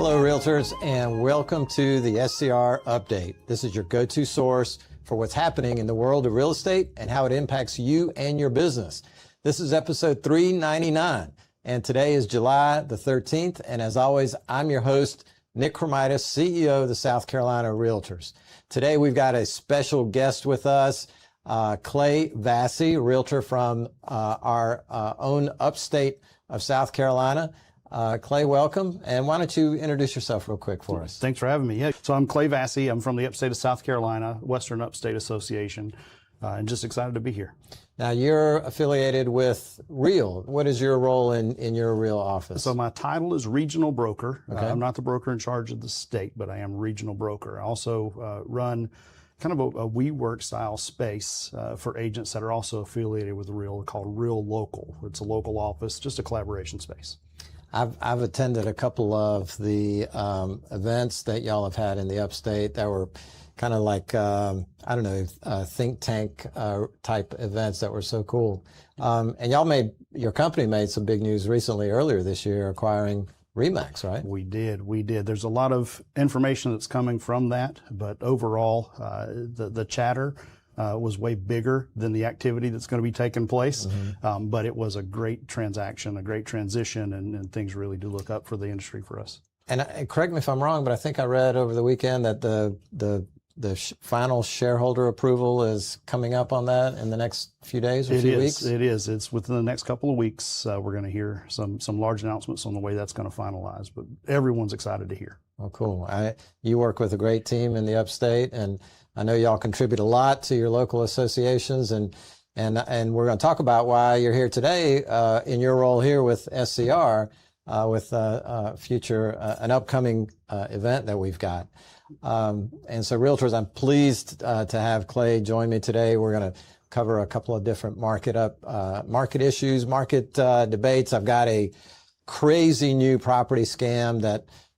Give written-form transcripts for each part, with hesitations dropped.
Hello, Realtors, and welcome to the SCR Update. This is your go-to source for what's happening in the world of real estate and how it impacts you and your business. This is episode 399, and today is July the 13th, and as always, I'm your host, Nick Kremydas, CEO of the South Carolina Realtors. Today, we've got a special guest with us, Clay Vassey, Realtor from our own upstate of South Carolina. Clay, welcome. And why don't you introduce yourself real quick for us? Thanks for having me. Yeah. So I'm Clay Vassey. I'm from the upstate of South Carolina, Western Upstate Association, and just excited to be here. Now, you're affiliated with REAL. What is your role in your REAL office? So my title is regional broker. Okay. I'm not the broker in charge of the state, but I am regional broker. I also run kind of a WeWork style space for agents that are also affiliated with REAL called REAL Local. It's a local office, just a collaboration space. I've attended a couple of the events that y'all have had in the upstate that were kind of like, I don't know, think tank type events that were so cool. And your company made some big news recently, earlier this year, acquiring RE/MAX, right? We did. There's a lot of information that's coming from that, but overall, the chatter was way bigger than the activity that's going to be taking place. Mm-hmm. But it was a great transaction, a great transition, and things really do look up for the industry for us. And correct me if I'm wrong, but I think I read over the weekend that the final shareholder approval is coming up on that in the next few days or few weeks? It is. It's within the next couple of weeks. We're going to hear some large announcements on the way that's going to finalize, but everyone's excited to hear. Oh, cool. You work with a great team in the upstate, and I know y'all contribute a lot to your local associations, and we're going to talk about why you're here today in your role here with SCR with an upcoming event that we've got. And so, Realtors, I'm pleased to have Clay join me today. We're going to cover a couple of different market issues, market debates. I've got a crazy new property scam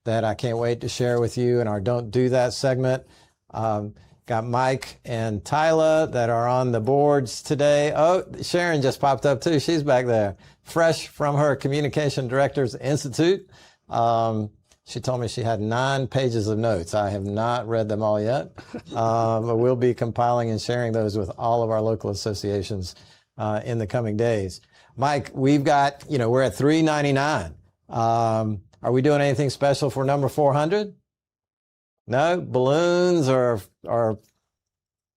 that I can't wait to share with you in our Don't Do That segment. Got Mike and Tyler that are on the boards today. Oh, Sharon just popped up too. She's back there, fresh from her Communication Directors Institute. She told me she had 9 pages of notes. I have not read them all yet, but we'll be compiling and sharing those with all of our local associations in the coming days. Mike, we've got, we're at 399. Are we doing anything special for number 400? No balloons or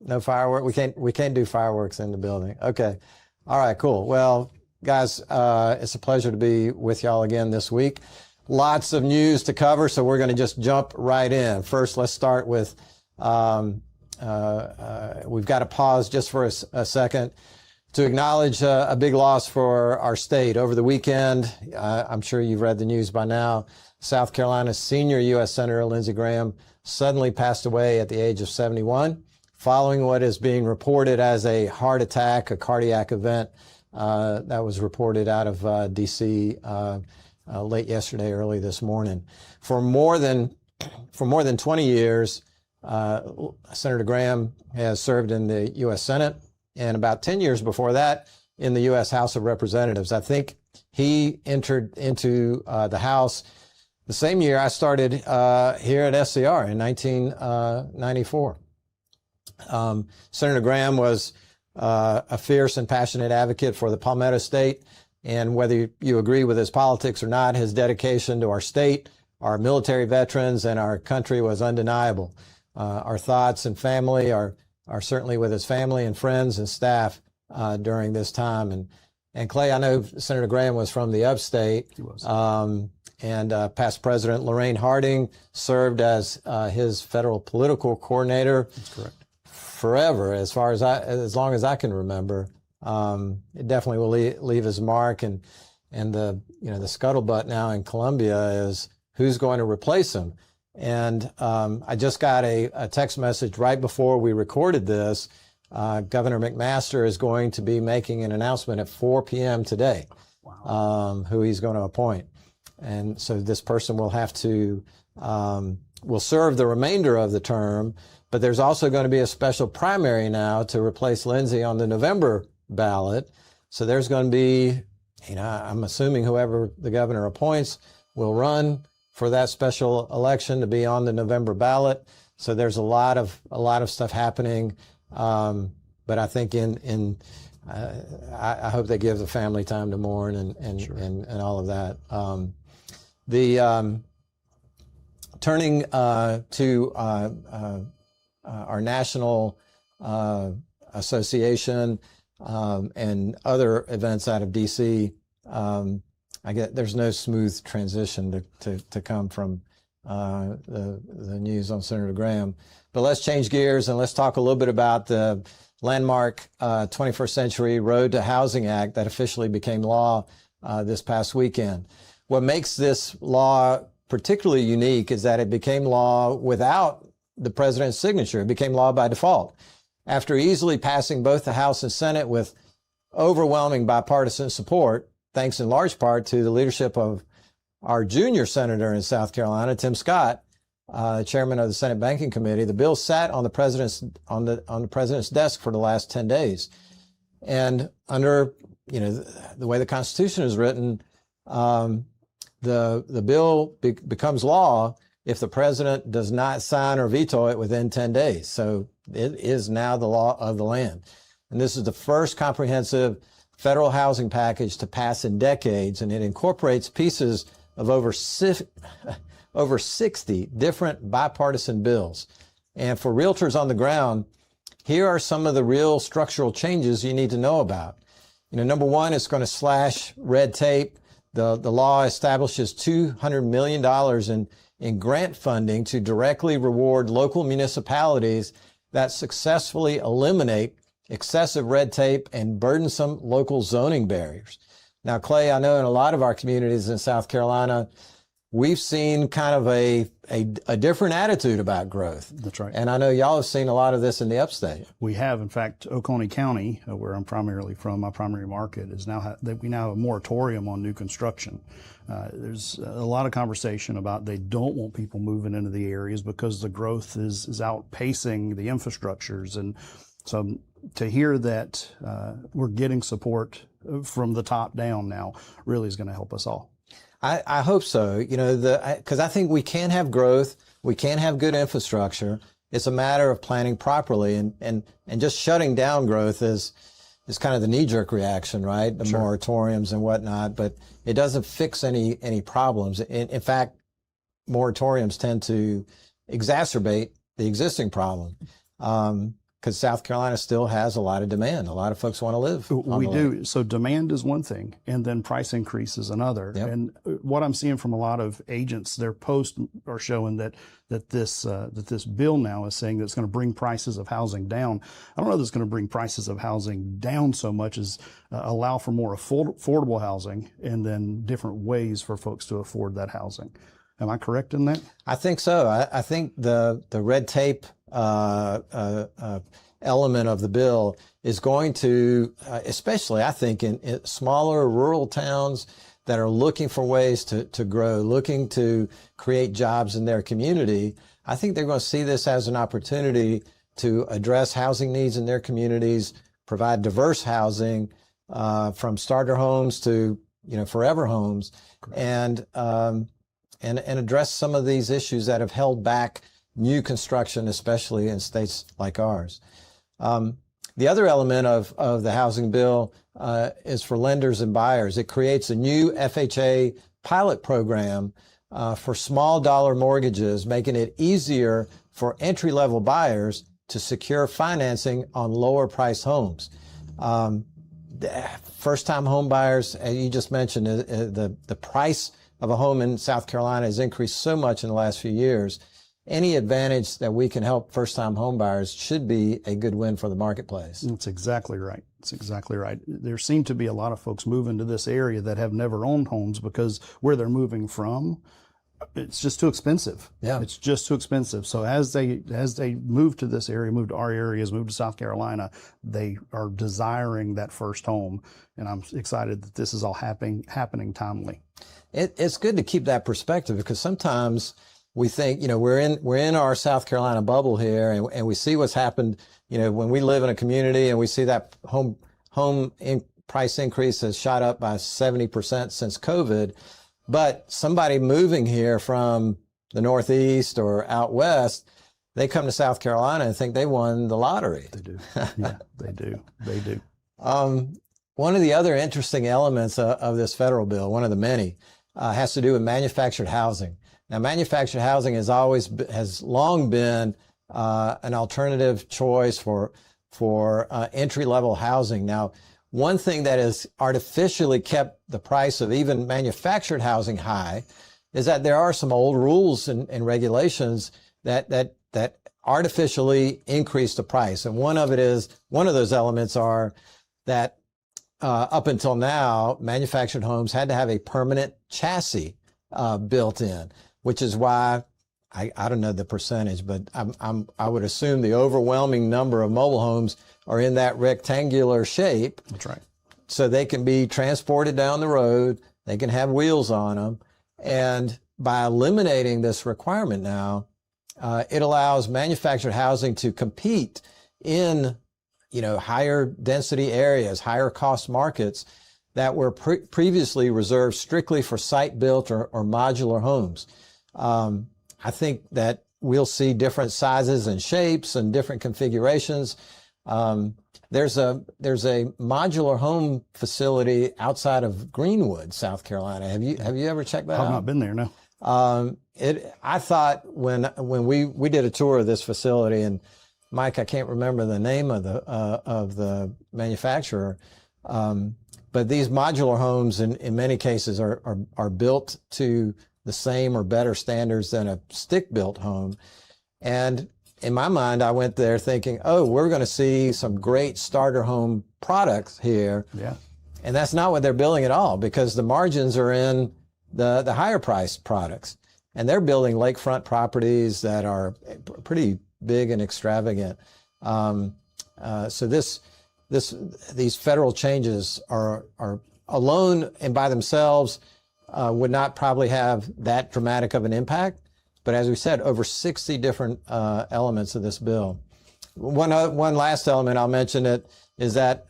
no fireworks. We can't do fireworks in the building. Okay. All right, cool. Well, guys, it's a pleasure to be with y'all again this week. Lots of news to cover, so we're going to just jump right in. First, let's start with, we've got to pause just for a second to acknowledge a big loss for our state. Over the weekend, I'm sure you've read the news by now, South Carolina's senior U.S. Senator Lindsey Graham suddenly passed away at the age of 71 following what is being reported as a heart attack, a cardiac event that was reported out of D.C. Late yesterday, early this morning. For more than 20 years, Senator Graham has served in the U.S. Senate, and about 10 years before that in the U.S. House of Representatives. I think he entered into the House the same year I started here at SCR in 1994. Senator Graham was a fierce and passionate advocate for the Palmetto State, and whether you agree with his politics or not, his dedication to our state, our military veterans, and our country was undeniable. Our thoughts and family are certainly with his family and friends and staff during this time. And Clay, I know Senator Graham was from the upstate. He was. And past President Lorraine Harding served as his federal political coordinator. That's correct. Forever, as long as I can remember. It definitely will leave his mark, and the scuttlebutt now in Columbia is who's going to replace him. And I just got a text message right before we recorded this. Governor McMaster is going to be making an announcement at 4 p.m. today. Wow. Who he's going to appoint. And so this person will have to, will serve the remainder of the term, but there's also going to be a special primary now to replace Lindsey on the November ballot. So there's going to be, I'm assuming whoever the governor appoints will run for that special election to be on the November ballot. So there's a lot of stuff happening. But I think I hope they give the family time to mourn and all of that. Turning to our national association and other events out of DC, there's no smooth transition to come from the news on Senator Graham. But let's change gears and let's talk a little bit about the landmark 21st Century Road to Housing Act that officially became law this past weekend. What makes this law particularly unique is that it became law without the president's signature. It became law by default. After easily passing both the House and Senate with overwhelming bipartisan support, thanks in large part to the leadership of our junior senator in South Carolina, Tim Scott, chairman of the Senate Banking Committee, the bill sat on the president's desk for the last 10 days. And under, the way the Constitution is written, the bill becomes law if the president does not sign or veto it within 10 days. So it is now the law of the land. And this is the first comprehensive federal housing package to pass in decades, and it incorporates pieces of over 60 different bipartisan bills. And for realtors on the ground, here are some of the real structural changes you need to know about. Number one, it's going to slash red tape. The law establishes $200 million in grant funding to directly reward local municipalities that successfully eliminate excessive red tape and burdensome local zoning barriers. Now, Clay, I know in a lot of our communities in South Carolina, we've seen kind of a different attitude about growth. That's right. And I know y'all have seen a lot of this in the upstate. We have. In fact, Oconee County, where I'm primarily from, my primary market, we now have a moratorium on new construction. There's a lot of conversation about they don't want people moving into the areas because the growth is outpacing the infrastructures. And so to hear that we're getting support from the top down now really is going to help us all. I hope so, because I think we can have growth, we can have good infrastructure. It's a matter of planning properly, and just shutting down growth is kind of the knee-jerk reaction, right? The moratoriums and whatnot, but it doesn't fix any problems. In fact, moratoriums tend to exacerbate the existing problem. Because South Carolina still has a lot of demand. A lot of folks want to live on the land. We do. So demand is one thing, and then price increase is another. Yep. And what I'm seeing from a lot of agents, their posts are showing that this bill now is saying that it's going to bring prices of housing down. I don't know that it's going to bring prices of housing down so much as allow for more affordable housing and then different ways for folks to afford that housing. Am I correct in that? I think so. I think the red tape element of the bill is going to, especially I think in smaller rural towns that are looking for ways to grow, looking to create jobs in their community, I think they're going to see this as an opportunity to address housing needs in their communities, provide diverse housing from starter homes to forever homes, and address some of these issues that have held back new construction, especially in states like ours. The other element of the housing bill is for lenders and buyers. It creates a new FHA pilot program for small dollar mortgages, making it easier for entry-level buyers to secure financing on lower price homes. First-time home buyers, as you just mentioned, the price of a home in South Carolina has increased so much in the last few years. Any advantage that we can help first-time home buyers should be a good win for the marketplace. That's exactly right. That's exactly right. There seem to be a lot of folks moving to this area that have never owned homes because where they're moving from, it's just too expensive. Yeah. It's just too expensive. So as they move to this area, move to our areas, move to South Carolina, they are desiring that first home. And I'm excited that this is all happening timely. It's good to keep that perspective because sometimes we think, we're in our South Carolina bubble here and we see what's happened, when we live in a community and we see that home price increase has shot up by 70% since COVID. But somebody moving here from the Northeast or out West, they come to South Carolina and think they won the lottery. They do. Yeah, they do. They do. One of the other interesting elements of this federal bill, one of the many, has to do with manufactured housing. Now, manufactured housing has long been an alternative choice for entry-level housing. Now, one thing that has artificially kept the price of even manufactured housing high is that there are some old rules and regulations that artificially increase the price. And one of those elements are that up until now, manufactured homes had to have a permanent chassis built in, which is why I don't know the percentage, but I would assume the overwhelming number of mobile homes are in that rectangular shape. That's right. So they can be transported down the road. They can have wheels on them. And by eliminating this requirement now, it allows manufactured housing to compete in, higher density areas, higher cost markets that were previously reserved strictly for site-built or modular homes. I think that we'll see different sizes and shapes and different configurations. There's a modular home facility outside of Greenwood, South Carolina. Have you ever checked that out? I've not been there, no. I thought when we did a tour of this facility, and Mike, I can't remember the name of the manufacturer, but these modular homes in many cases are built to the same or better standards than a stick-built home. And in my mind, I went there thinking, oh, we're going to see some great starter home products here. Yeah. And that's not what they're building at all, because the margins are in the higher priced products. And they're building lakefront properties that are pretty big and extravagant. So these federal changes are alone and by themselves would not probably have that dramatic of an impact. But as we said, over 60 different elements of this bill. One last element I'll mention is that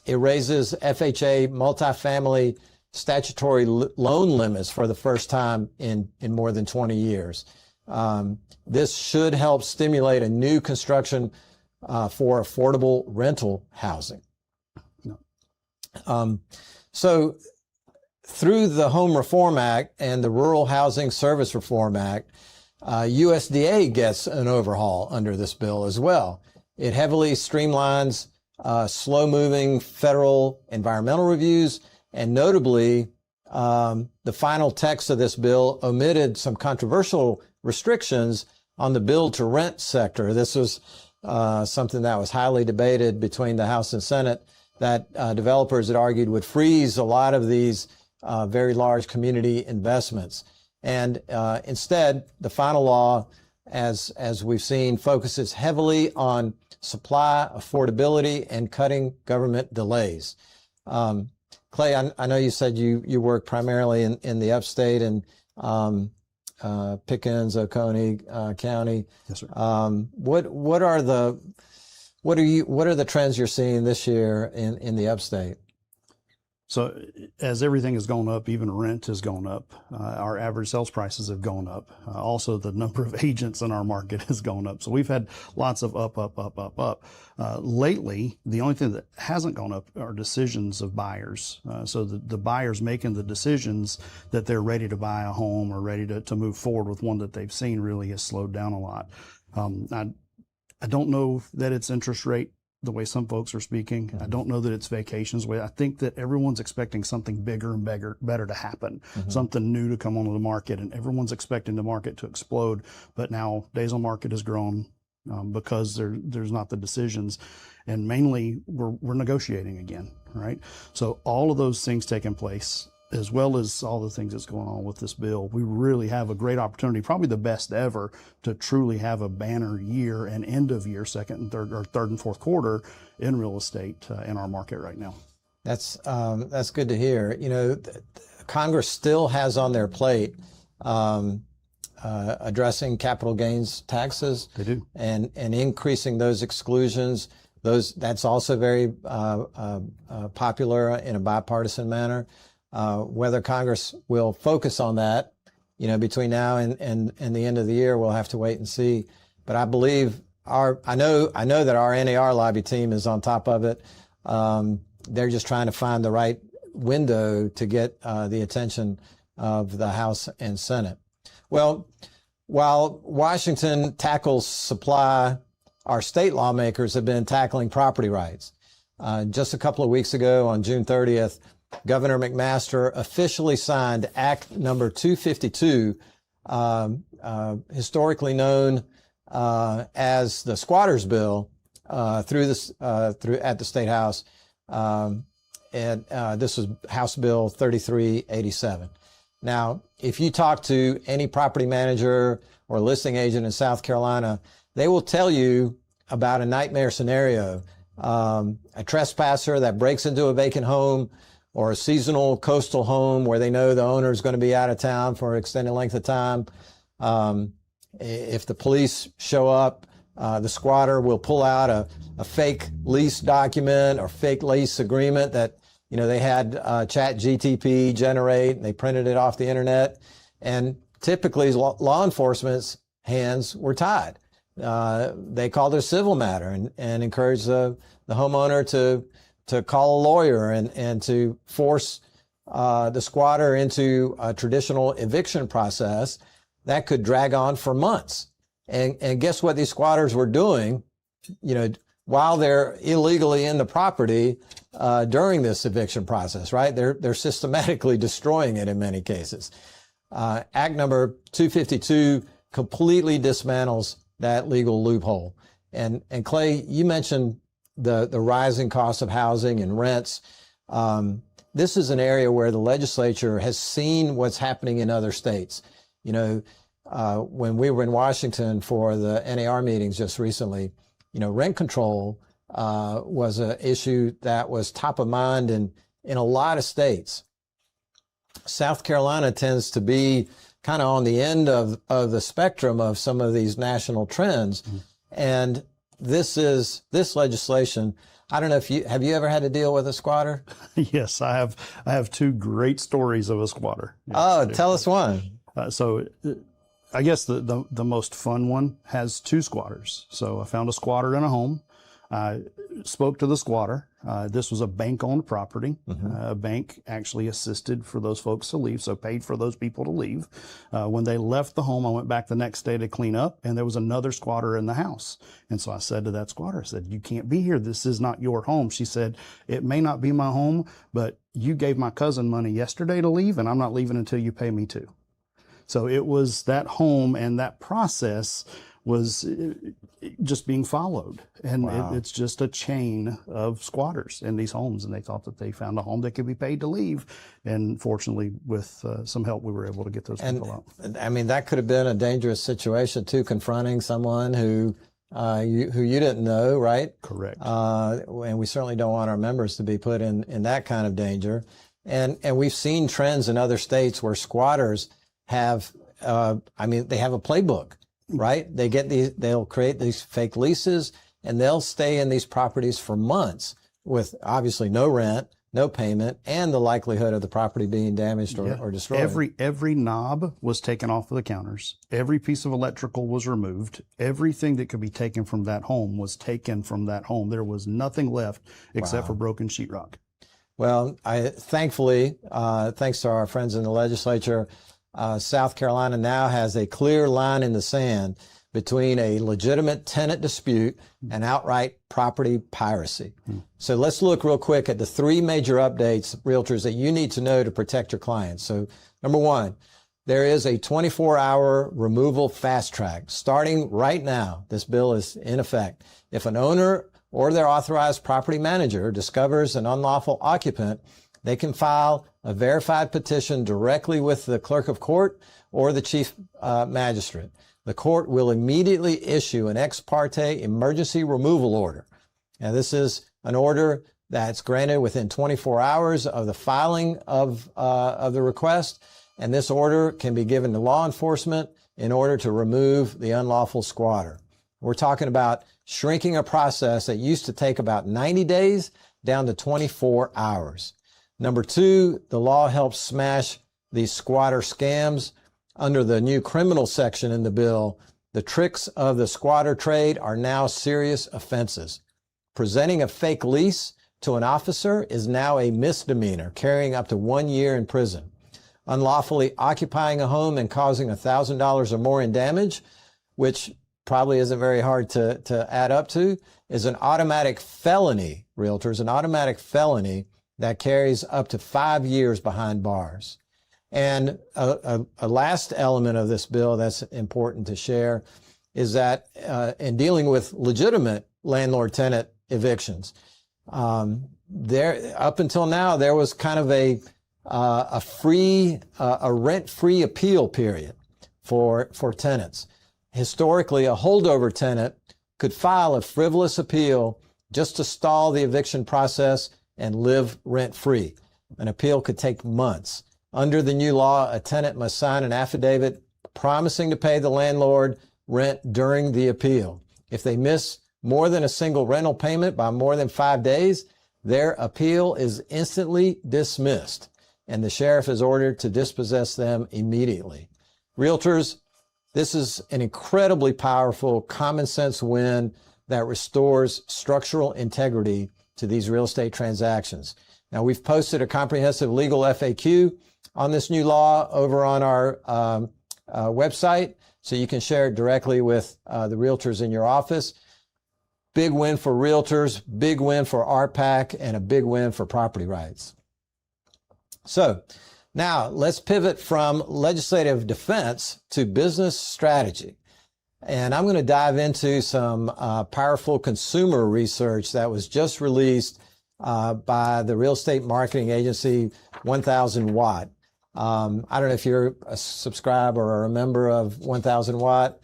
it raises FHA multifamily statutory loan limits for the first time in more than 20 years. This should help stimulate a new construction for affordable rental housing. So through the Home Reform Act and the Rural Housing Service Reform Act, USDA gets an overhaul under this bill as well. It heavily streamlines slow-moving federal environmental reviews, and notably, the final text of this bill omitted some controversial restrictions on the build-to-rent sector. This was something that was highly debated between the House and Senate, that developers had argued would freeze a lot of these very large community investments. And instead, the final law, as we've seen, focuses heavily on supply, affordability, and cutting government delays. Clay, I know you said you work primarily in the upstate and Pickens, Oconee County. Yes, sir. What are the trends you're seeing this year in the upstate? So as everything has gone up, even rent has gone up. Our average sales prices have gone up. Also, the number of agents in our market has gone up. So we've had lots of up. Lately, the only thing that hasn't gone up are decisions of buyers. So the buyers making the decisions that they're ready to buy a home or ready to move forward with one that they've seen really has slowed down a lot. I don't know that it's interest rate the way some folks are speaking. I don't know that it's vacations way. I think that everyone's expecting something bigger and better to happen, something new to come onto the market, and everyone's expecting the market to explode. But now days on market has grown because there's not the decisions, and mainly we're negotiating again, right? So all of those things taking place, as well as all the things that's going on with this bill, we really have a great opportunity, probably the best ever, to truly have a banner year and end of year, third and fourth quarter in real estate in our market right now. That's good to hear. You know, Congress still has on their plate addressing capital gains taxes. They do. And increasing those exclusions. That's also very popular in a bipartisan manner. Whether Congress will focus on that, between now and the end of the year, we'll have to wait and see. But I believe I know that our NAR lobby team is on top of it. They're just trying to find the right window to get the attention of the House and Senate. Well, while Washington tackles supply, our state lawmakers have been tackling property rights. Just a couple of weeks ago, on June 30th, Governor McMaster officially signed Act number 252, historically known as the Squatters Bill, through at the State House. And this was House Bill 3387. Now, if you talk to any property manager or listing agent in South Carolina, they will tell you about a nightmare scenario. A trespasser that breaks into a vacant home or a seasonal coastal home where they know the owner is going to be out of town for an extended length of time. If the police show up, the squatter will pull out a fake lease document or fake lease agreement that they had ChatGPT generate, and they printed it off the internet. And typically law enforcement's hands were tied. They called it a civil matter and encouraged the homeowner to call a lawyer and to force the squatter into a traditional eviction process that could drag on for months. And guess what these squatters were doing, while they're illegally in the property during this eviction process, right? They're systematically destroying it in many cases. Act number 252 completely dismantles that legal loophole. And Clay, you mentioned the rising cost of housing and rents. This is an area where the legislature has seen what's happening in other states. When we were in Washington for the NAR meetings just recently, rent control was an issue that was top of mind in a lot of states. South Carolina tends to be kind of on the end of the spectrum of some of these national trends. Mm-hmm. And this legislation, I don't know if have you ever had to deal with a squatter? Yes, I have. I have two great stories of a squatter. Tell us one. So I guess the most fun one has two squatters. So I found a squatter in a home. I spoke to the squatter. This was a bank-owned property. Mm-hmm. A bank actually assisted for those folks to leave, so paid for those people to leave. When they left the home, I went back the next day to clean up, and there was another squatter in the house. And so I said to that squatter, I said, "You can't be here. This is not your home." She said, "It may not be my home, but you gave my cousin money yesterday to leave, and I'm not leaving until you pay me too." So it was that home, and that process was just being followed. And wow. It's just a chain of squatters in these homes. And they thought that they found a home that could be paid to leave. And fortunately, with some help, we were able to get those people out. I mean, that could have been a dangerous situation too, confronting someone who you didn't know, right? Correct. And we certainly don't want our members to be put in that kind of danger. And we've seen trends in other states where squatters have, they have a playbook. Right? They'll create these fake leases, and they'll stay in these properties for months with obviously no rent, no payment, and the likelihood of the property being damaged or destroyed. Every knob was taken off of the counters. Every piece of electrical was removed. Everything that could be taken from that home was taken from that home. There was nothing left except for broken sheetrock. Well, thankfully, thanks to our friends in the legislature, South Carolina now has a clear line in the sand between a legitimate tenant dispute and outright property piracy. So let's look real quick at the three major updates, realtors, that you need to know to protect your clients. So number one, there is a 24-hour removal fast track. Starting right now, this bill is in effect. If an owner or their authorized property manager discovers an unlawful occupant, they can file a verified petition directly with the clerk of court or the chief magistrate. The court will immediately issue an ex parte emergency removal order. Now, this is an order that's granted within 24 hours of the filing of the request, and this order can be given to law enforcement in order to remove the unlawful squatter. We're talking about shrinking a process that used to take about 90 days down to 24 hours. Number two, the law helps smash these squatter scams. Under the new criminal section in the bill, the tricks of the squatter trade are now serious offenses. Presenting a fake lease to an officer is now a misdemeanor, carrying up to 1 year in prison. Unlawfully occupying a home and causing $1,000 or more in damage, which probably isn't very hard to add up to, is an automatic felony, realtors, an automatic felony that carries up to 5 years behind bars. And a last element of this bill that's important to share is that in dealing with legitimate landlord-tenant evictions, up until now, there was kind of a rent-free appeal period for tenants. Historically, a holdover tenant could file a frivolous appeal just to stall the eviction process and live rent-free. An appeal could take months. Under the new law, a tenant must sign an affidavit promising to pay the landlord rent during the appeal. If they miss more than a single rental payment by more than 5 days, their appeal is instantly dismissed, and the sheriff is ordered to dispossess them immediately. Realtors, this is an incredibly powerful common sense win that restores structural integrity to these real estate transactions. Now, we've posted a comprehensive legal FAQ on this new law over on our website, so you can share it directly with the realtors in your office. Big win for realtors, big win for RPAC, and a big win for property rights. So now let's pivot from legislative defense to business strategy. And I'm going to dive into some powerful consumer research that was just released by the real estate marketing agency 1000 Watt. I don't know if you're a subscriber or a member of 1000 Watt.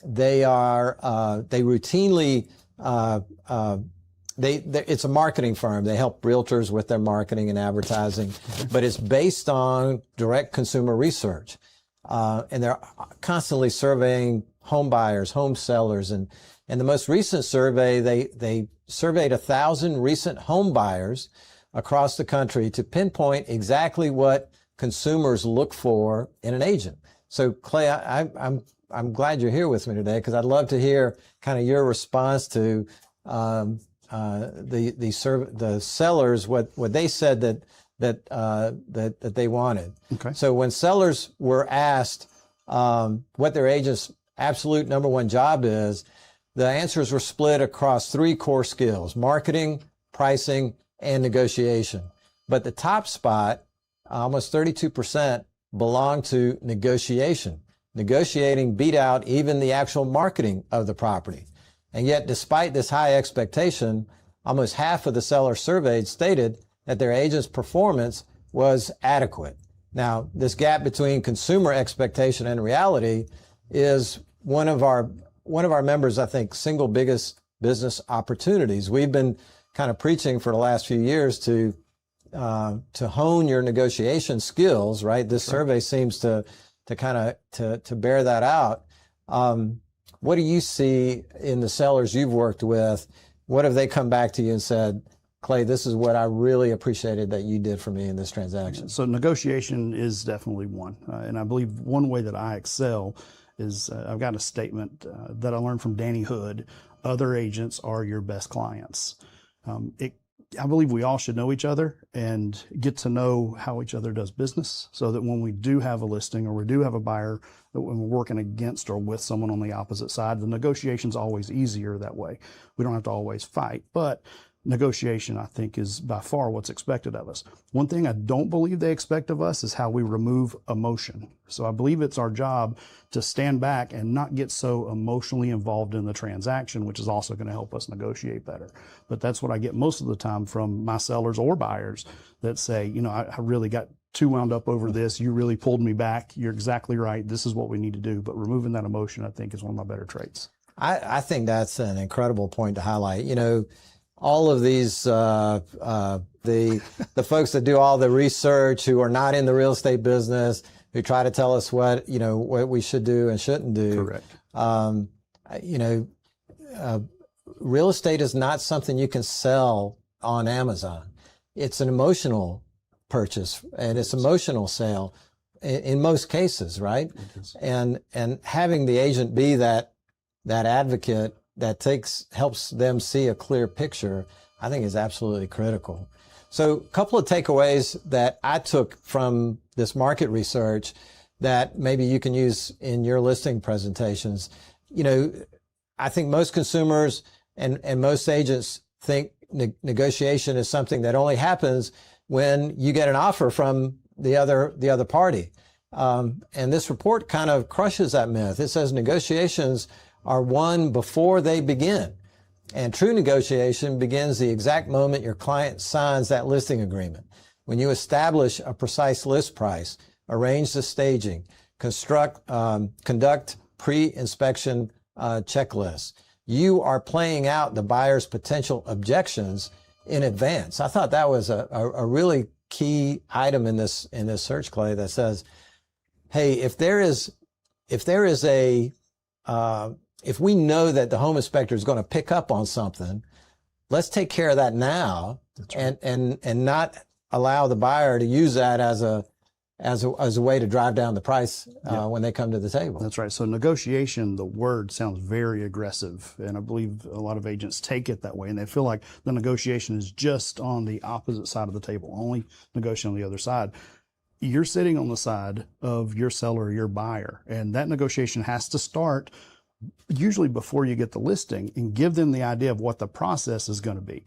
They routinely, it's a marketing firm. They help realtors with their marketing and advertising, but it's based on direct consumer research. And they're constantly surveying home buyers, home sellers. And in the most recent survey, they surveyed 1,000 recent home buyers across the country to pinpoint exactly what consumers look for in an agent. So Clay, I'm glad you're here with me today, because I'd love to hear kind of your response to the sellers, what they said that they wanted. Okay. So when sellers were asked what their agent's absolute number one job is, the answers were split across 3 core skills: marketing, pricing, and negotiation. But the top spot, almost 32%, belonged to negotiation. Negotiating beat out even the actual marketing of the property. And yet, despite this high expectation, almost half of the sellers surveyed stated that their agent's performance was adequate. Now, this gap between consumer expectation and reality is one of our members, I think, single biggest business opportunities. We've been kind of preaching for the last few years to hone your negotiation skills, right? This survey seems to bear that out. What do you see in the sellers you've worked with? What have they come back to you and said, Clay, this is what I really appreciated that you did for me in this transaction? So negotiation is definitely one. And I believe one way that I excel is I've got a statement that I learned from Danny Hood: other agents are your best clients. I believe we all should know each other and get to know how each other does business, so that when we do have a listing or we do have a buyer that when we're working against or with someone on the opposite side, the negotiation's always easier that way. We don't have to always fight, but negotiation, I think, is by far what's expected of us. One thing I don't believe they expect of us is how we remove emotion. So I believe it's our job to stand back and not get so emotionally involved in the transaction, which is also going to help us negotiate better. But that's what I get most of the time from my sellers or buyers that say, I really got too wound up over this. You really pulled me back. You're exactly right. This is what we need to do. But removing that emotion, I think, is one of my better traits. I think that's an incredible point to highlight. All of these, the folks that do all the research, who are not in the real estate business, who try to tell us what we should do and shouldn't do. Correct. Real estate is not something you can sell on Amazon. it's an emotional purchase and it's emotional sale in most cases, right? And having the agent be that advocate that helps them see a clear picture, I think is absolutely critical. So a couple of takeaways that I took from this market research that maybe you can use in your listing presentations. You know, I think most consumers and most agents think negotiation is something that only happens when you get an offer from the other party. And this report kind of crushes that myth. It says negotiations are won before they begin. And true negotiation begins the exact moment your client signs that listing agreement. When you establish a precise list price, arrange the staging, conduct pre-inspection checklists, you are playing out the buyer's potential objections in advance. I thought that was a really key item in this search, Clay, that says, hey, if we know that the home inspector is going to pick up on something, let's take care of that now. That's right. and not allow the buyer to use that as a way to drive down the price when they come to the table. That's right. So negotiation, the word sounds very aggressive, and I believe a lot of agents take it that way, and they feel like the negotiation is just on the opposite side of the table, only negotiating on the other side. You're sitting on the side of your seller or your buyer, and that negotiation has to start usually before you get the listing and give them the idea of what the process is going to be.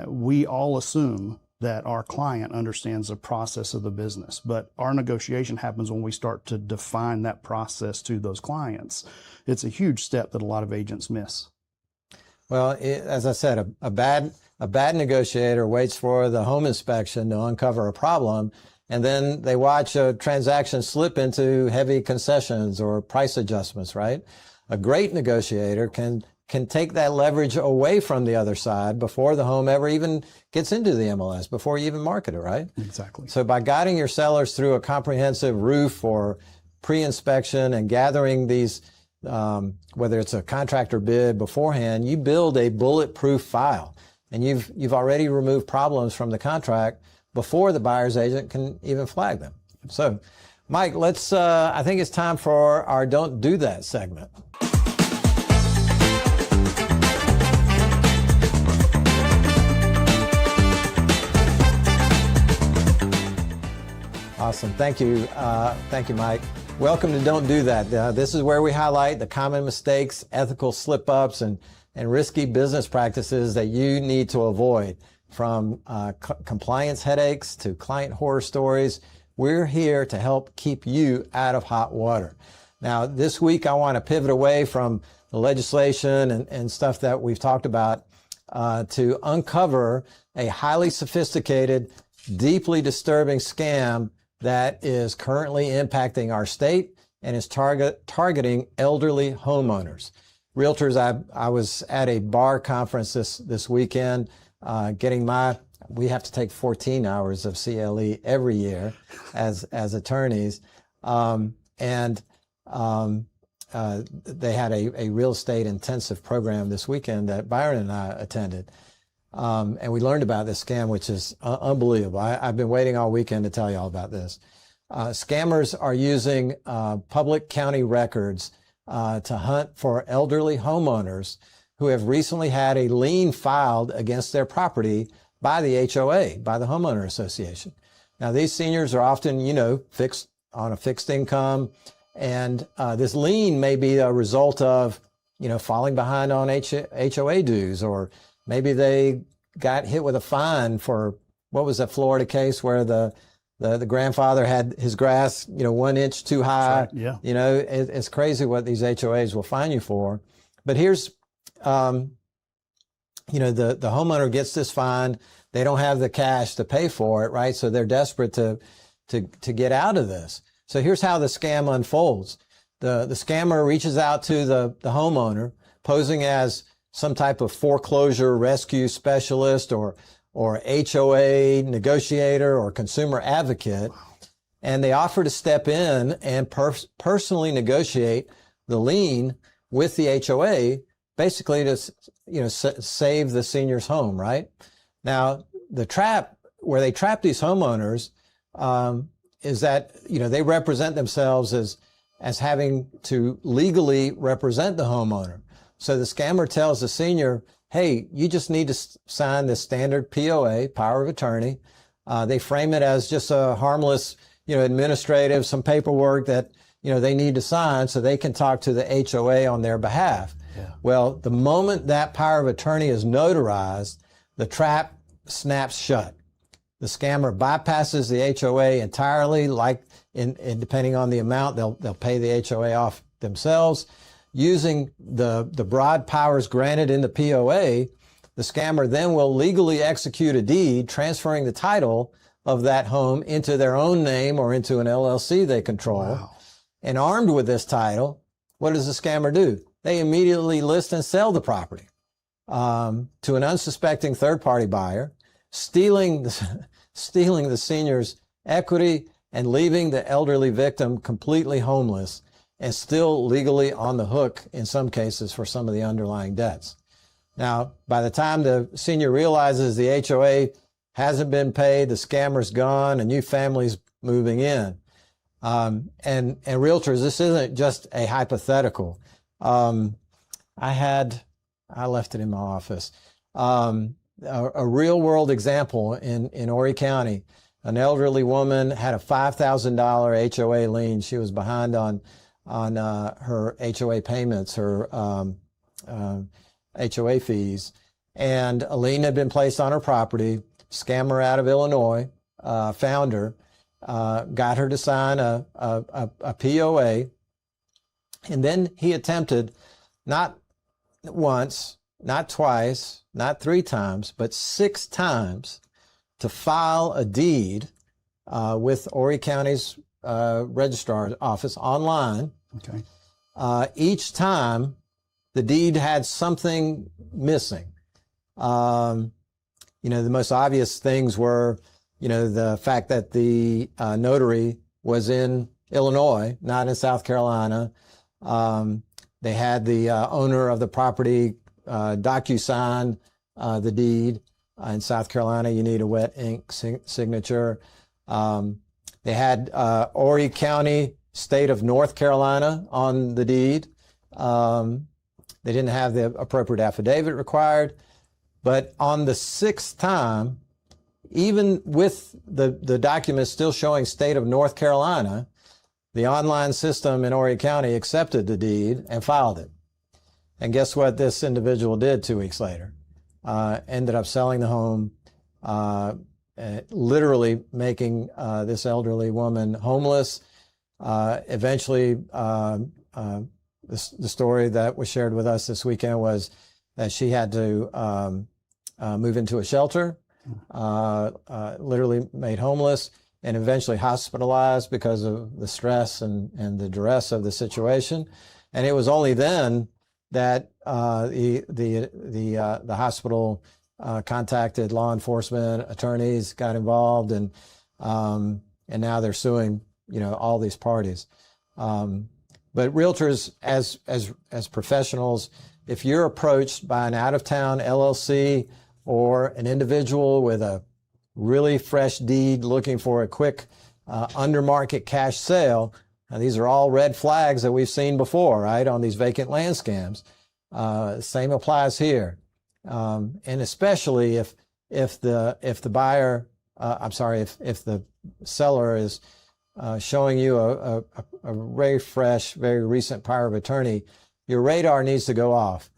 We all assume that our client understands the process of the business, but our negotiation happens when we start to define that process to those clients. It's a huge step that a lot of agents miss. Well, as I said, a bad negotiator waits for the home inspection to uncover a problem, and then they watch a transaction slip into heavy concessions or price adjustments, right? A great negotiator can take that leverage away from the other side before the home ever even gets into the MLS, before you even market it, right? Exactly. So by guiding your sellers through a comprehensive roof or pre-inspection and gathering these, whether it's a contractor bid beforehand, you build a bulletproof file, and you've already removed problems from the contract before the buyer's agent can even flag them. So, Mike, I think it's time for our Don't Do That segment. Awesome. Thank you. Thank you, Mike. Welcome to Don't Do That. This is where we highlight the common mistakes, ethical slip-ups, and risky business practices that you need to avoid, from compliance headaches to client horror stories. We're here to help keep you out of hot water. Now, this week, I want to pivot away from the legislation and stuff that we've talked about to uncover a highly sophisticated, deeply disturbing scam that is currently impacting our state and is targeting elderly homeowners. Realtors, I was at a bar conference this weekend, we have to take 14 hours of CLE every year as attorneys. They had a real estate intensive program this weekend that Byron and I attended. And we learned about this scam, which is unbelievable. I've been waiting all weekend to tell you all about this. Scammers are using public county records to hunt for elderly homeowners who have recently had a lien filed against their property by the HOA, by the homeowner association. Now, these seniors are often, fixed on a fixed income, and this lien may be a result of, falling behind on HOA dues, or maybe they got hit with a fine for, what was that Florida case where the grandfather had his grass, 1 inch too high. Right, yeah. It's crazy what these HOAs will fine you for. But here's, the homeowner gets this fine. They don't have the cash to pay for it, right? So they're desperate to get out of this. So here's how the scam unfolds. The scammer reaches out to the homeowner, posing as some type of foreclosure rescue specialist or HOA negotiator or consumer advocate, and they offer to step in and personally negotiate the lien with the HOA, basically to save the senior's home, right? Now, the trap where they trap these homeowners is that, they represent themselves as having to legally represent the homeowner. So the scammer tells the senior, hey, you just need to sign this standard POA, power of attorney. They frame it as just a harmless, administrative, some paperwork that, they need to sign so they can talk to the HOA on their behalf. Yeah. Well, the moment that power of attorney is notarized, the trap snaps shut. The scammer bypasses the HOA entirely, and depending on the amount, they'll pay the HOA off themselves. Using the broad powers granted in the POA, the scammer then will legally execute a deed transferring the title of that home into their own name or into an LLC they control. Wow. And armed with this title, what does the scammer do? They immediately list and sell the property to an unsuspecting third-party buyer, stealing the senior's equity and leaving the elderly victim completely homeless and still legally on the hook in some cases for some of the underlying debts. Now, by the time the senior realizes the HOA hasn't been paid, the scammer's gone, a new family's moving in. And realtors, this isn't just a hypothetical. I left it in my office. A real world example in Horry County. An elderly woman had a $5,000 HOA lien. She was behind on her HOA payments, her HOA fees, and a lien had been placed on her property. Scammer out of Illinois found her, got her to sign a POA, and then he attempted not once, not twice, not 3 times, but 6 times to file a deed with Horry County's registrar's office online. Okay. Each time the deed had something missing. The most obvious things were, the fact that the notary was in Illinois, not in South Carolina. They had the owner of the property docu-sign the deed. In South Carolina, you need a wet ink signature. They had Horry County, state of North Carolina on the deed. They didn't have the appropriate affidavit required. But on the 6th time, even with the documents still showing state of North Carolina, the online system in Horry County accepted the deed and filed it. And guess what this individual did 2 weeks later? Ended up selling the home, literally making this elderly woman homeless. Eventually, the story that was shared with us this weekend was that she had to move into a shelter, literally made homeless, and eventually hospitalized because of the stress and the duress of the situation. And it was only then that the hospital contacted law enforcement, attorneys got involved, and now they're suing all these parties. But realtors, as professionals, if you're approached by an out-of-town LLC or an individual with a really fresh deed looking for a quick under-market cash sale, now these are all red flags that we've seen before, right, on these vacant land scams. Same applies here, and especially if the buyer, if the seller is showing you a very fresh, very recent power of attorney, your radar needs to go off.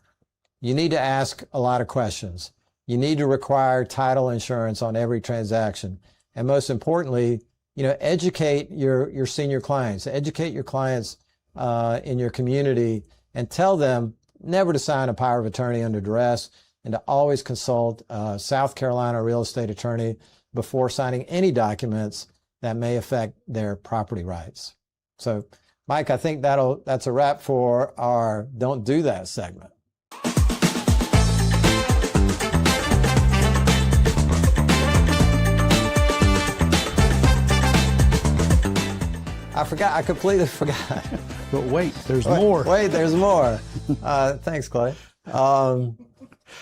You need to ask a lot of questions. You need to require title insurance on every transaction. And most importantly, educate your senior clients, educate your clients in your community, and tell them never to sign a power of attorney under duress, and to always consult a South Carolina real estate attorney before signing any documents that may affect their property rights. So, Mike, I think that's a wrap for our Don't Do That segment. I completely forgot. But wait, there's more. Wait, there's more. Thanks, Clay.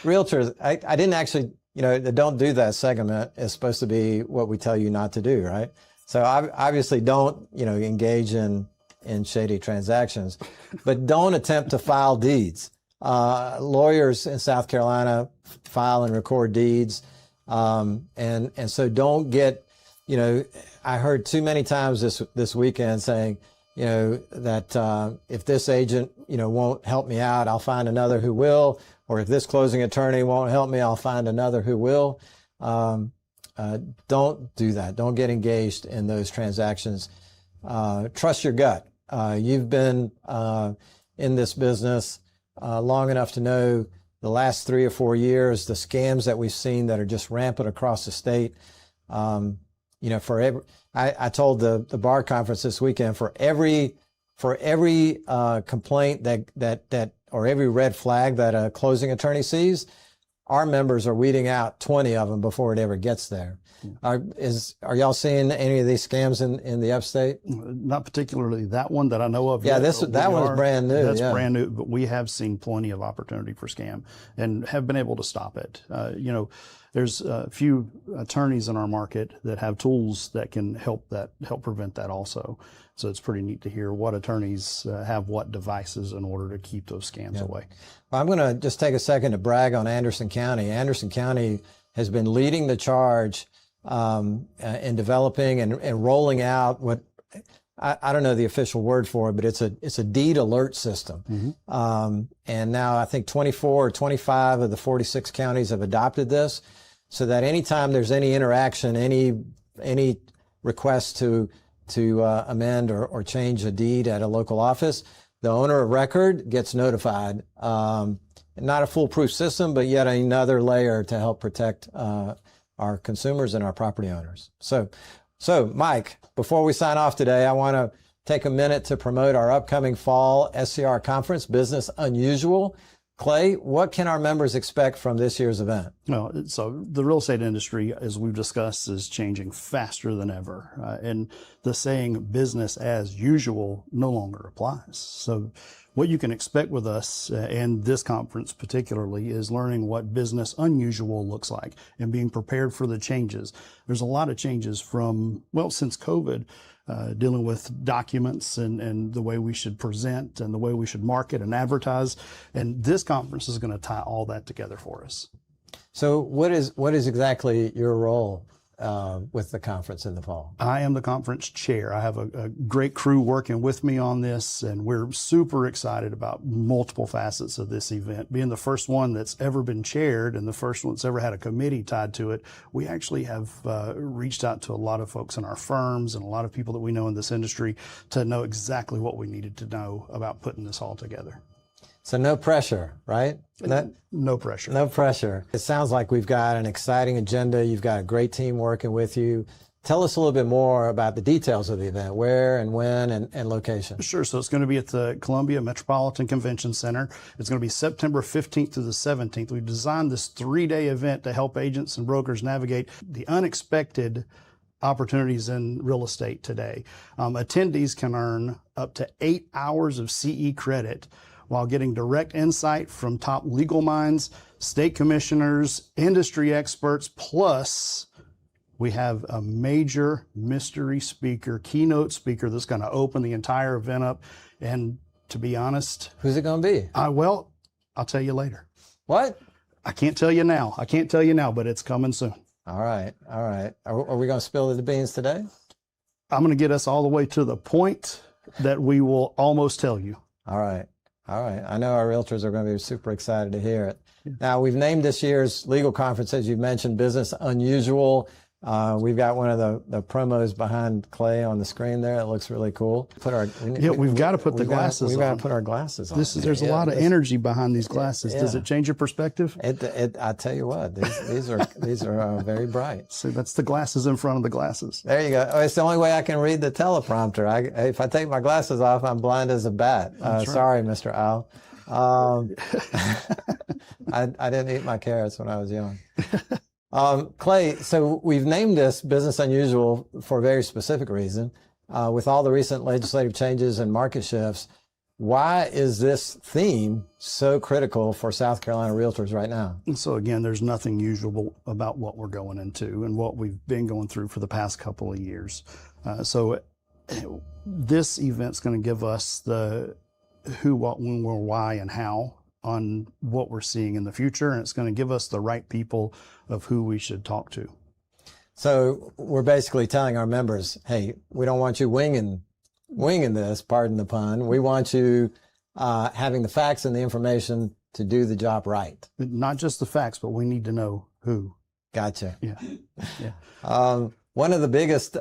Realtors, I didn't actually the don't do that segment is supposed to be what we tell you not to do, right? So obviously don't, engage in shady transactions, but don't attempt to file deeds. Lawyers in South Carolina file and record deeds. And so don't get, I heard too many times this weekend saying, that if this agent, won't help me out, I'll find another who will. Or if this closing attorney won't help me, I'll find another who will. Don't do that. Don't get engaged in those transactions. Trust your gut. You've been in this business long enough to know the last 3 or 4 years, the scams that we've seen that are just rampant across the state. I told the bar conference this weekend, for every complaint that or every red flag that a closing attorney sees, our members are weeding out 20 of them before it ever gets there. Are y'all seeing any of these scams in the upstate? Not particularly that one that I know of. Yeah, yet, that one's brand new. That's brand new, but we have seen plenty of opportunity for scam and have been able to stop it. There's a few attorneys in our market that have tools that can help prevent that also. So it's pretty neat to hear what attorneys have what devices in order to keep those scams away. Well, I'm going to just take a second to brag on Anderson County. Anderson County has been leading the charge in developing and rolling out what I don't know the official word for it, but it's a deed alert system. Mm-hmm. And now I think 24 or 25 of the 46 counties have adopted this, so that anytime there's any interaction, any request to amend or change a deed at a local office, the owner of record gets notified. Not a foolproof system, but yet another layer to help protect our consumers and our property owners. So Mike, before we sign off today, I want to take a minute to promote our upcoming fall SCR conference, Business Unusual. Clay, what can our members expect from this year's event? Well, so the real estate industry, as we've discussed, is changing faster than ever. And the saying business as usual no longer applies. So what you can expect with us and this conference particularly is learning what business unusual looks like and being prepared for the changes. There's a lot of changes since COVID, dealing with documents and the way we should present and the way we should market and advertise. And this conference is going to tie all that together for us. So what is exactly your role with the conference in the fall? I am the conference chair. I have a great crew working with me on this, and we're super excited about multiple facets of this event. Being the first one that's ever been chaired and the first one that's ever had a committee tied to it, we actually have reached out to a lot of folks in our firms and a lot of people that we know in this industry to know exactly what we needed to know about putting this all together. So no pressure, right? No pressure. No pressure. It sounds like we've got an exciting agenda. You've got a great team working with you. Tell us a little bit more about the details of the event, where and when and location. Sure. So it's going to be at the Columbia Metropolitan Convention Center. It's going to be September 15th through the 17th. We've designed this 3-day event to help agents and brokers navigate the unexpected opportunities in real estate today. Attendees can earn up to 8 hours of CE credit while getting direct insight from top legal minds, state commissioners, industry experts, plus we have a major mystery speaker, keynote speaker that's going to open the entire event up. And to be honest... Who's it going to be? Well, I'll tell you later. What? I can't tell you now. But it's coming soon. All right. Are we going to spill the beans today? I'm going to get us all the way to the point that we will almost tell you. All right. I know our realtors are going to be super excited to hear it. Yeah. Now, we've named this year's legal conference, as you mentioned, Business Unusual. We've got one of the promos behind Clay on the screen there. It looks really cool. We've got to put the glasses on. We've got to put our glasses on. There's a lot of energy behind these glasses. Yeah. Does it change your perspective? I tell you what, these are very bright. See, that's the glasses in front of the glasses. There you go. Oh, it's the only way I can read the teleprompter. If I take my glasses off, I'm blind as a bat. Right. Sorry, Mr. Owl. I didn't eat my carrots when I was young. Clay, so we've named this Business Unusual for a very specific reason. With all the recent legislative changes and market shifts, Why is this theme so critical for South Carolina realtors right now? And so again, there's nothing usual about what we're going into and what we've been going through for the past couple of years. So this event's going to give us the who, what, when, where, why, and how on what we're seeing in the future. And it's going to give us the right people of who we should talk to. So we're basically telling our members, hey, we don't want you winging this, pardon the pun. We want you having the facts and the information to do the job right. Not just the facts, but we need to know who. Gotcha. Yeah. One of the biggest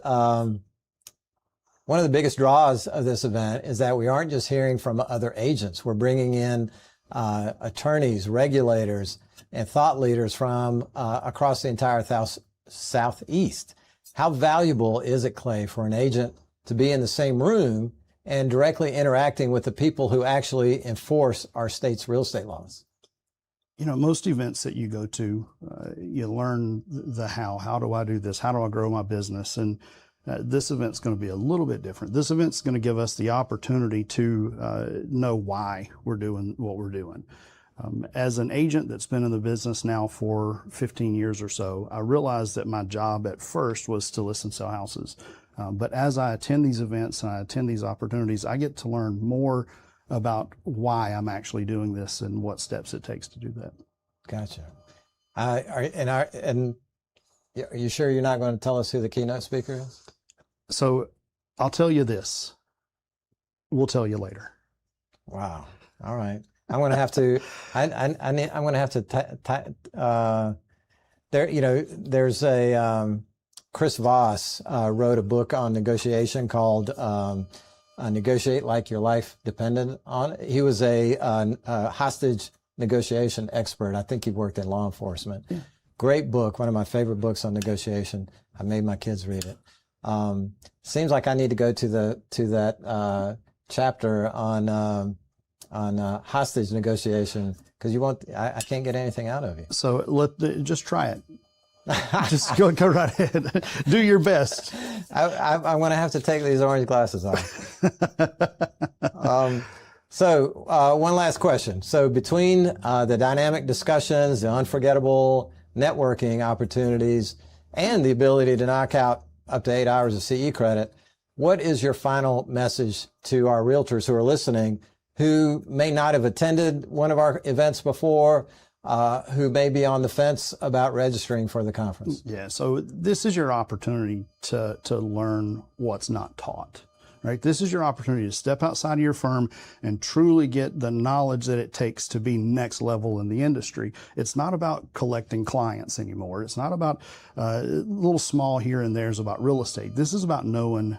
draws of this event is that we aren't just hearing from other agents. We're bringing in attorneys, regulators, and thought leaders from across the entire Southeast. How valuable is it, Clay, for an agent to be in the same room and directly interacting with the people who actually enforce our state's real estate laws? You know, most events that you go to, you learn the how. How do I do this? How do I grow my business? And this event's going to be a little bit different. This event's going to give us the opportunity to know why we're doing what we're doing. As an agent that's been in the business now for 15 years or so, I realized that my job at first was to list and sell houses. But as I attend these events and I attend these opportunities, I get to learn more about why I'm actually doing this and what steps it takes to do that. Gotcha. And are you sure you're not going to tell us who the keynote speaker is? So I'll tell you this. We'll tell you later. Wow. All right. I'm going to have to. I'm going to have to. There's a. Chris Voss wrote a book on negotiation called Negotiate Like Your Life Depended on It. He was a hostage negotiation expert. I think he worked in law enforcement. Yeah. Great book, one of my favorite books on negotiation. I made my kids read it. Seems like I need to go to that chapter on hostage negotiation because I can't get anything out of you. So just try it. Just go right ahead. Do your best. I'm going to have to take these orange glasses off. So one last question. So between the dynamic discussions, the unforgettable networking opportunities, and the ability to knock out up to 8 hours of CE credit, what is your final message to our realtors who are listening who may not have attended one of our events before, who may be on the fence about registering for the conference? Yeah, so this is your opportunity to learn what's not taught, right? This is your opportunity to step outside of your firm and truly get the knowledge that it takes to be next level in the industry. It's not about collecting clients anymore. It's not about little small here and there's about real estate. This is about knowing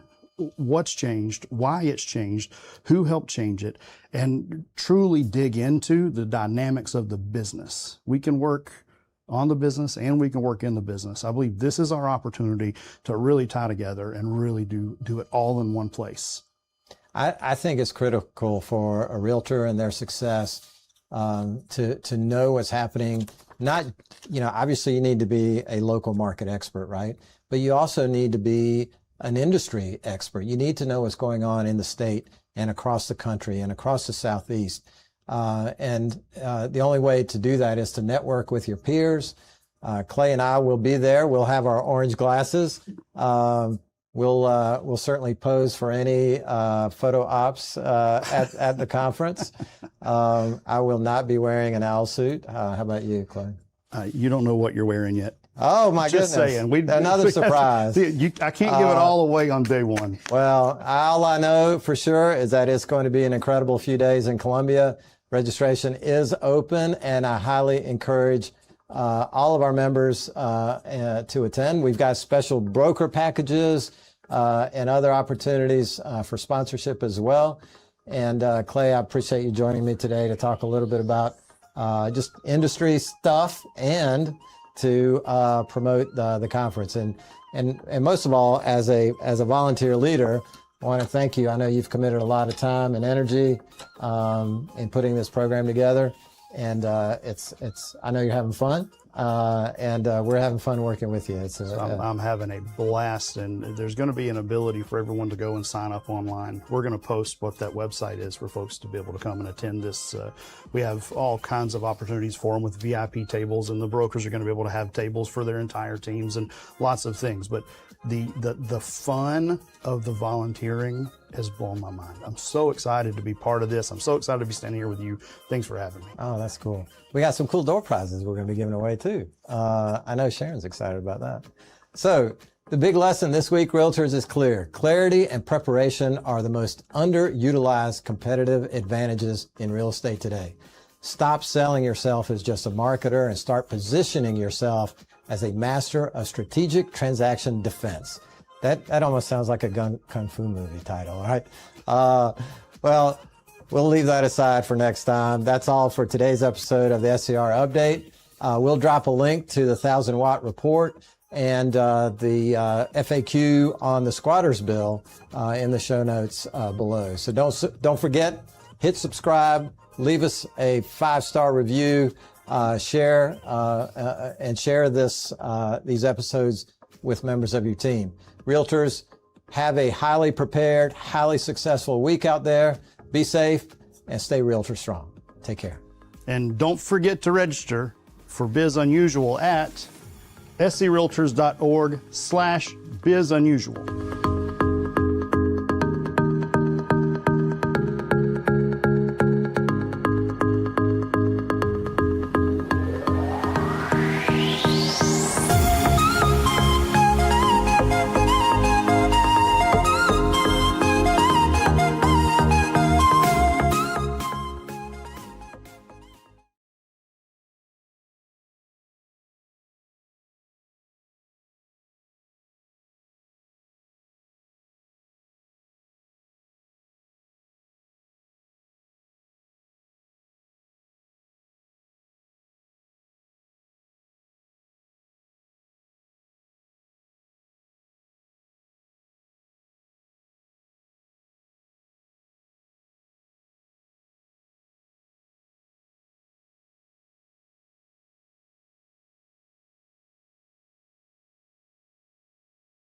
what's changed, why it's changed, who helped change it, and truly dig into the dynamics of the business. We can work on the business and we can work in the business. I believe this is our opportunity to really tie together and really do it all in one place. I think it's critical for a realtor and their success to know what's happening. Not, obviously you need to be a local market expert, right? But you also need to be an industry expert. You need to know what's going on in the state and across the country and across the Southeast. And the only way to do that is to network with your peers. Clay and I will be there. We'll have our orange glasses. We'll certainly pose for any photo ops at the conference. I will not be wearing an owl suit. How about you, Clay? You don't know what you're wearing yet. Oh, my Just goodness. saying. Another surprise. I can't give it all away on day one. Well, all I know for sure is that it's going to be an incredible few days in Columbia. Registration is open, and I highly encourage all of our members to attend. We've got special broker packages and other opportunities for sponsorship as well. And Clay, I appreciate you joining me today to talk a little bit about just industry stuff and to promote the conference. And most of all, as a volunteer leader, I want to thank you. I know you've committed a lot of time and energy in putting this program together. And I know you're having fun, and we're having fun working with you. I'm having a blast, and there's going to be an ability for everyone to go and sign up online. We're going to post what that website is for folks to be able to come and attend this. We have all kinds of opportunities for them with VIP tables, and the brokers are going to be able to have tables for their entire teams and lots of things. But the fun of the volunteering has blown my mind. I'm so excited to be part of this. I'm so excited to be standing here with you. Thanks for having me. Oh, that's cool. We got some cool door prizes we're going to be giving away too. I know Sharon's excited about that. So the big lesson this week, Realtors, is clear. Clarity and preparation are the most underutilized competitive advantages in real estate today. Stop selling yourself as just a marketer and start positioning yourself as a master of strategic transaction defense. That almost sounds like a kung fu movie title, right? Well, we'll leave that aside for next time. That's all for today's episode of the SCR Update. We'll drop a link to the 1,000-watt report and the FAQ on the squatters bill in the show notes below. So don't forget, hit subscribe, leave us a 5-star review, share these episodes with members of your team. Realtors, have a highly prepared, highly successful week out there. Be safe and stay Realtor strong. Take care. And don't forget to register for Biz Unusual at screaltors.org/bizunusual.